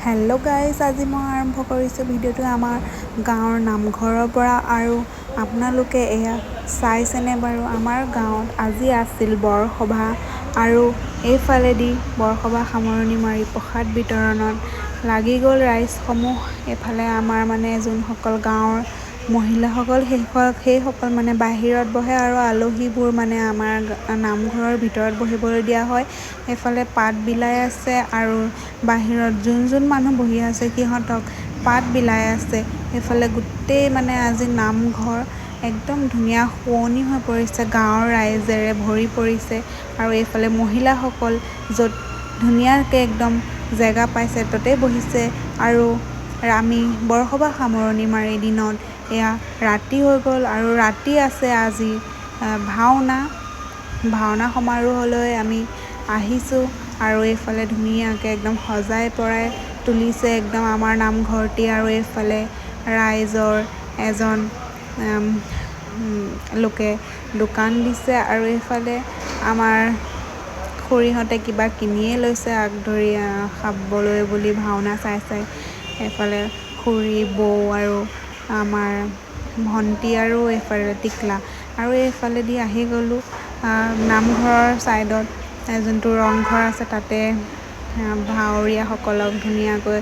Hello' guys, আজি মই আৰম্ভ কৰিছোঁ ভিডিঅ'টো আমাৰ গাঁৱৰ নামঘৰৰ পৰা। আৰু আপোনালোকে এয়া চাইছেনে বাৰু? আমাৰ গাঁৱত আজি আছিল বৰসভা আৰু এইফালেদি বৰসভা সামৰণি মাৰি প্ৰসাদ বিতৰণত লাগি গ'ল ৰাইজসমূহ। এইফালে আমাৰ যোনসকল গাঁৱৰ মহিলাসকল সেইসকল বাহিৰত বহে আৰু আলহীবোৰ আমাৰ নামঘৰৰ ভিতৰত বহিবলৈ দিয়া হয়। এইফালে পাত বিলাই আছে আৰু বাহিৰত যোন মানুহ বহি আছে সিহঁতক পাত বিলাই আছে। এইফালে গোটেই আজি নামঘৰ একদম ধুনীয়া শুৱনি হৈ পৰিছে, গাঁৱৰ ৰাইজেৰে ভৰি পৰিছে। আৰু এইফালে মহিলাসকল য'ত ধুনীয়াকৈ একদম জেগা পাইছে ততেই বহিছে। আৰু আমি বৰসভা সামৰণি মাৰি দিনত এয়া ৰাতি হৈ গ'ল আৰু ৰাতি আছে আজি ভাওনা সমাৰোহলৈ আমি আহিছোঁ। আৰু এইফালে ধুনীয়াকৈ একদম সজাই পৰাই তুলিছে একদম আমাৰ নামঘৰটি। আৰু এইফালে ৰাইজৰ এজন লোকে দোকান দিছে আৰু এইফালে আমাৰ খুৰীহঁতে কিবা কিনিয়ে লৈছে আগ ধৰি খাবলৈ বুলি ভাওনা চাই। এইফালে খুৰী, বৌ আৰু আমাৰ ভণ্টি আৰু এইফালে টিকলা। আৰু এইফালেদি আহি গ'লোঁ নামঘৰৰ ছাইডত যোনটো ৰংঘৰ আছে, তাতে ভাৱৰীয়াসকলক ধুনীয়াকৈ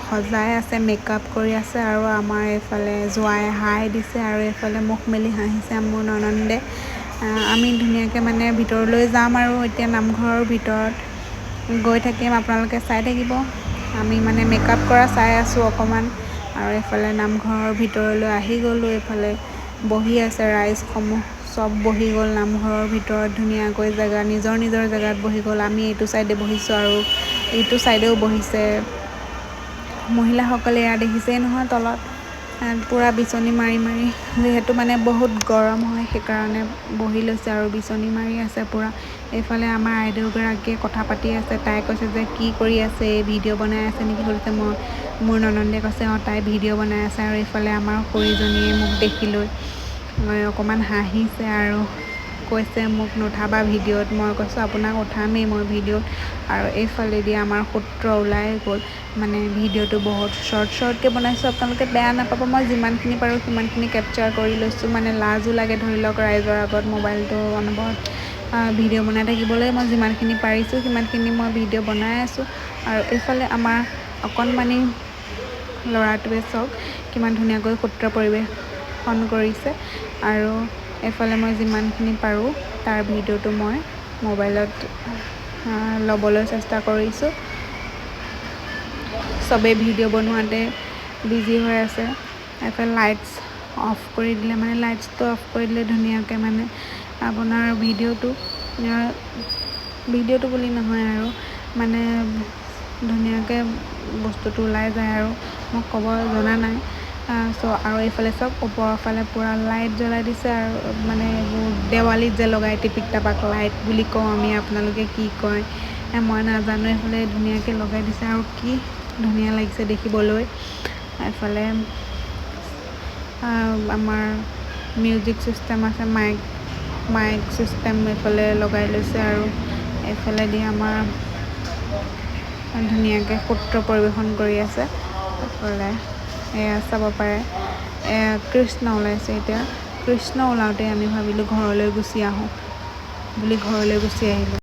সজাই আছে, মেকআপ কৰি আছে। আৰু আমাৰ এইফালে জোঁৱাই হাই দিছে আৰু এইফালে মুখ মেলি হাঁহিছে মোৰ ননন্দে। আমি ধুনীয়াকৈ ভিতৰলৈ যাম আৰু এতিয়া নামঘৰৰ ভিতৰত গৈ থাকিম, আপোনালোকে চাই থাকিব। আমি মেকআপ কৰা চাই আছোঁ অকণমান। আৰু এইফালে নামঘৰৰ ভিতৰলৈ আহি গ'লোঁ। এইফালে বহি আছে ৰাইজসমূহ, চব বহি গ'ল নামঘৰৰ ভিতৰত ধুনীয়াকৈ নিজৰ জেগাত বহি গ'ল। আমি এইটো ছাইডে বহিছোঁ আৰু এইটো ছাইডেও বহিছে মহিলাসকলে। এয়া দেখিছেই নহয়, তলত পূৰা বিচনী মাৰি যিহেতু বহুত গৰম হয় সেইকাৰণে বহি লৈছে আৰু বিচনী মাৰি আছে পূৰা। এইফালে আমাৰ আইদেউগৰাকীয়ে কথা পাতি আছে। তাই কৈছে যে কি কৰি আছে, ভিডিঅ' বনাই আছে নেকি সুধিছে। মোৰ ননন্দে কৈছে তাই ভিডিঅ' বনাই আছে। আৰু এইফালে আমাৰ খুৰীজনীয়ে মোক দেখি লৈ অকণমান হাঁহিছে আৰু কৈছে মোক নুঠাবা ভিডিঅ'ত। মই কৈছোঁ আপোনাক উঠামেই মই ভিডিঅ'ত। আৰু এইফালেদি আমাৰ সূত্ৰ ওলাই গ'ল। ভিডিঅ'টো বহুত শ্বৰ্টকৈ বনাইছোঁ, আপোনালোকে বেয়া নাপাব। মই যিমানখিনি পাৰোঁ সিমানখিনি কেপচাৰ কৰি লৈছোঁ। লাজো লাগে ধৰি লওক ৰাইজৰ আগত মোবাইলটো অনবৰত ভিডিঅ' বনাই থাকিবলৈ। মই যিমানখিনি পাৰিছোঁ সিমানখিনি মই ভিডিঅ' বনাই আছোঁ। আৰু এইফালে আমাৰ অকণমানি ল'ৰাটোৱে চাওক কিমান ধুনীয়াকৈ সূত্ৰ পৰিৱেশন কৰিছে। আৰু এইফালে মই যিমানখিনি পাৰোঁ তাৰ ভিডিঅ'টো মই মোবাইলত ল'বলৈ চেষ্টা কৰিছোঁ। চবেই ভিডিঅ' বনোৱাতে বিজি হৈ আছে। এইফালে লাইটছ অফ কৰি দিলে লাইটছটো অফ কৰি দিলে ধুনীয়াকৈ আপোনাৰ ভিডিঅ'টো বুলি নহয় আৰু ধুনীয়াকৈ বস্তুটো ওলাই যায় আৰু মোক ক'ব জনা নাই। আৰু এইফালে চাওক ওপৰৰ ফালে পূৰা লাইট জ্বলাই দিছে। আৰু এইবোৰ দেৱালীত যে লগাই টিপিক টাপাক লাইট বুলি কওঁ আমি, আপোনালোকে কি কয় মই নাজানো। এইফালে ধুনীয়াকৈ লগাই দিছে আৰু কি ধুনীয়া লাগিছে দেখিবলৈ। এইফালে আমাৰ মিউজিক চিষ্টেম আছে, মাইক চিষ্টেম এইফালে লগাই লৈছে। আৰু এইফালেদি আমাৰ ধুনীয়াকৈ সূত্ৰ পৰিৱেশন কৰি আছে। এইফালে এয়া চাব পাৰে, এয়া কৃষ্ণ ওলাইছে। এতিয়া কৃষ্ণ ওলাওঁতে আমি ভাবিলোঁ ঘৰলৈ গুচি আহোঁ বুলি ঘৰলৈ গুচি আহিলোঁ।